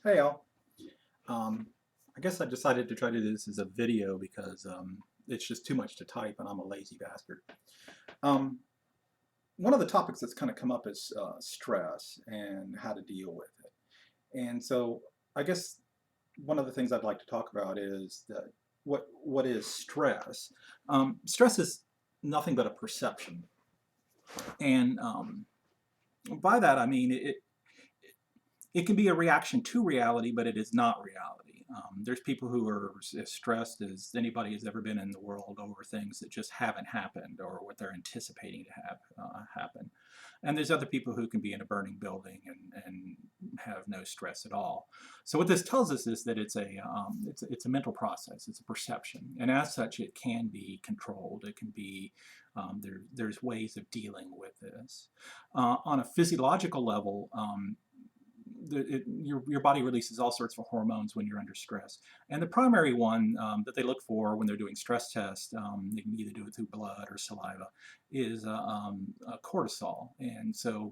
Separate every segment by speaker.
Speaker 1: Hey all. Um, I guess I decided to try to do this as a video because it's just too much to type and I'm a lazy bastard. Um, One of the topics that's kind of come up is stress and how to deal with it. And so I guess one of the things I'd like to talk about is that what is stress? Stress is nothing but a perception. And by that I mean it can be a reaction to reality, but it is not reality. There's people who are as stressed as anybody has ever been in the world over things that just haven't happened or what they're anticipating to have happen. And there's other people who can be in a burning building and have no stress at all. So what this tells us is that it's a mental process. It's a perception, and as such, it can be controlled. It can be there's ways of dealing with this on a physiological level. Your body releases all sorts of hormones when you're under stress. And the primary one that they look for when they're doing stress tests, they can either do it through blood or saliva, is cortisol. And so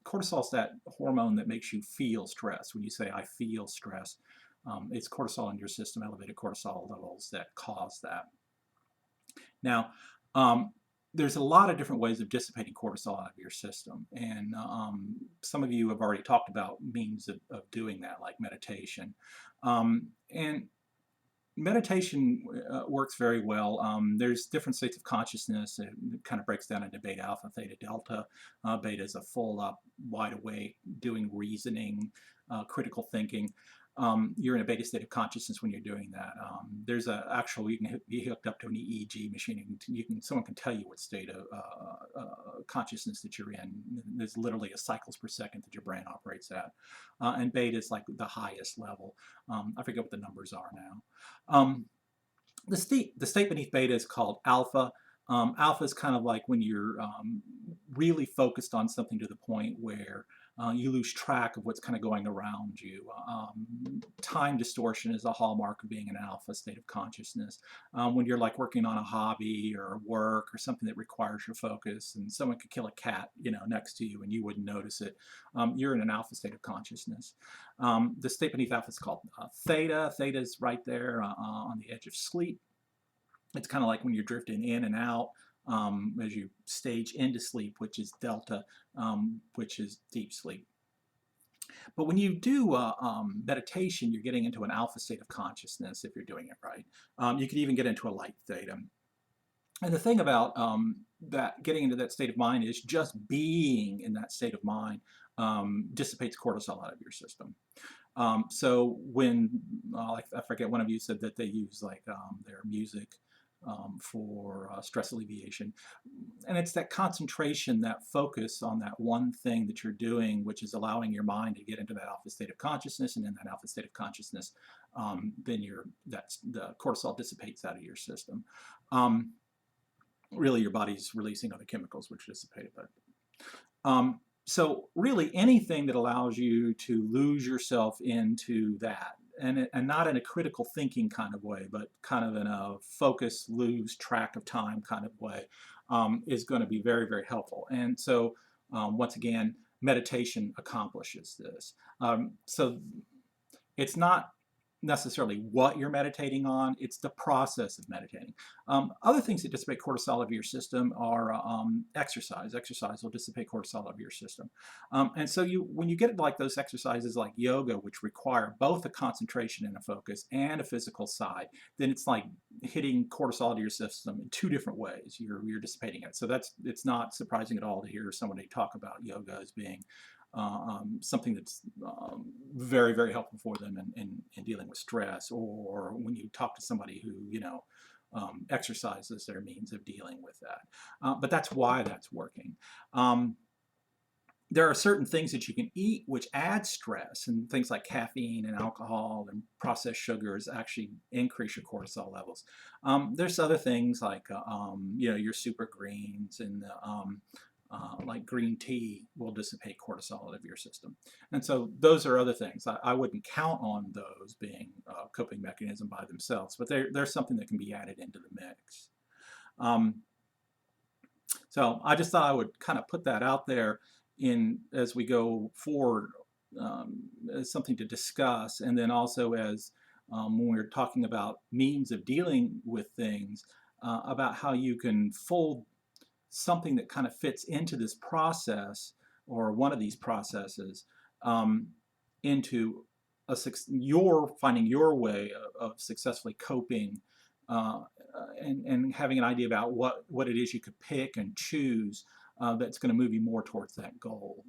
Speaker 1: cortisol is that hormone that makes you feel stress. When you say, I feel stress, it's cortisol in your system, elevated cortisol levels that cause that. Now, there's a lot of different ways of dissipating cortisol out of your system. And some of you have already talked about means of doing that, like meditation. And meditation works very well. There's different states of consciousness. It kind of breaks down into beta, alpha, theta, delta. Beta is a full up, wide awake, doing reasoning, critical thinking. You're in a beta state of consciousness when you're doing that. There's a actual, you can be hooked up to an EEG machine. Someone can tell you what state of consciousness that you're in. There's literally a cycles per second that your brain operates at, and beta is like the highest level. I forget what the numbers are now. The state beneath beta is called alpha. Alpha is kind of like when you're really focused on something to the point where you lose track of what's kind of going around you. Time distortion is a hallmark of being an alpha state of consciousness. When you're like working on a hobby or work or something that requires your focus, and someone could kill a cat, next to you, and you wouldn't notice it, you're in an alpha state of consciousness. The state beneath alpha is called theta. Theta is right there on the edge of sleep. It's kind of like when you're drifting in and out as you stage into sleep, which is delta, which is deep sleep. But when you do meditation, you're getting into an alpha state of consciousness if you're doing it right. You could even get into a light theta. And the thing about that getting into that state of mind is just being in that state of mind dissipates cortisol out of your system. So when I forget, one of you said that they use like their music for stress alleviation. And it's that concentration, that focus on that one thing that you're doing, which is allowing your mind to get into that alpha state of consciousness. And in that alpha state of consciousness, then the cortisol dissipates out of your system. Really, your body's releasing other chemicals which dissipate it. So really anything that allows you to lose yourself into that, and not in a critical thinking kind of way, but kind of in a focus, lose track of time kind of way, is going to be very, very helpful. And so once again, meditation accomplishes this. So it's not necessarily what you're meditating on, it's the process of meditating. Other things that dissipate cortisol out of your system are exercise. Exercise will dissipate cortisol out of your system. And so when you get like those exercises like yoga, which require both a concentration and a focus and a physical side, then it's like hitting cortisol to your system in two different ways. You're dissipating it. So it's not surprising at all to hear somebody talk about yoga as being something that's very, very helpful for them in dealing with stress, or when you talk to somebody who, exercise as their means of dealing with that. But that's why that's working. There are certain things that you can eat which add stress, and things like caffeine and alcohol and processed sugars actually increase your cortisol levels. There's other things like your super greens and like green tea will dissipate cortisol out of your system. And so those are other things. I wouldn't count on those being a coping mechanism by themselves, but they're something that can be added into the mix. Um, so I just thought I would kind of put that out there as we go forward, as something to discuss, and then also as when we're talking about means of dealing with things, about how you can fold something that kind of fits into this process or one of these processes um, into your finding your way of successfully coping, and having an idea about what it is you could pick and choose that's going to move you more towards that goal.